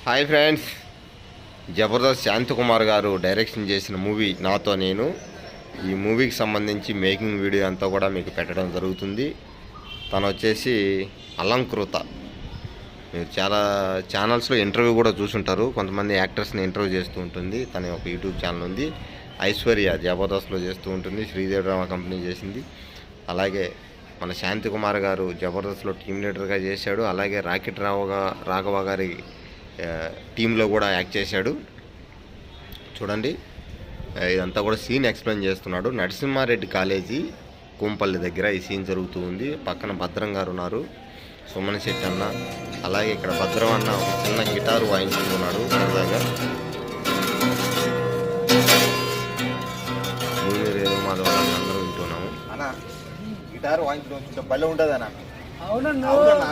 Hi friends, Jabardasth Shanthakumar గారు direction చేసిన movie నాతో నేను. ఈ మూవీకి సంబంధించి మేకింగ్ వీడియో అంతా కూడా మీకు పెట్టడం జరుగుతుంది. తను వచ్చేసి అలంకృత. మీరు చాలా ఛానల్స్లో ఇంటర్వ్యూ కూడా చూసుంటారు. కొంతమంది యాక్టర్స్ని ఇంటర్వ్యూ చేస్తూ ఉంటుంది. తన ఒక యూట్యూబ్ ఛానల్ ఉంది. ఐశ్వర్య జబర్దస్త్లో చేస్తూ ఉంటుంది. శ్రీదేవి డ్రామా కంపెనీ చేసింది. అలాగే మన శాంతకుమార్ గారు జబర్దస్త్లో టీమ్ లీడర్గా చేశాడు. అలాగే రాకెట్ రాఘవ గారి టీంలో కూడా యాక్ట్ చేశాడు. చూడండి, ఇదంతా కూడా సీన్ ఎక్స్ప్లెయిన్ చేస్తున్నాడు. నరసింహారెడ్డి కాలేజీ కూంపల్లి దగ్గర ఈ సీన్ జరుగుతూ ఉంది. పక్కన భద్రం గారు ఉన్నారు, సుమన్ శెట్టి అన్న. అలాగే ఇక్కడ భద్రం అన్న ఒక చిన్న గిటారు వాయించుకున్నాడు. సరదాగా మాధవ అందరూ వింటున్నాము. అన్న గిటారు వాయించడం బల్ల ఉంటుంది అన్న. అవునన్నా. అవునన్నా.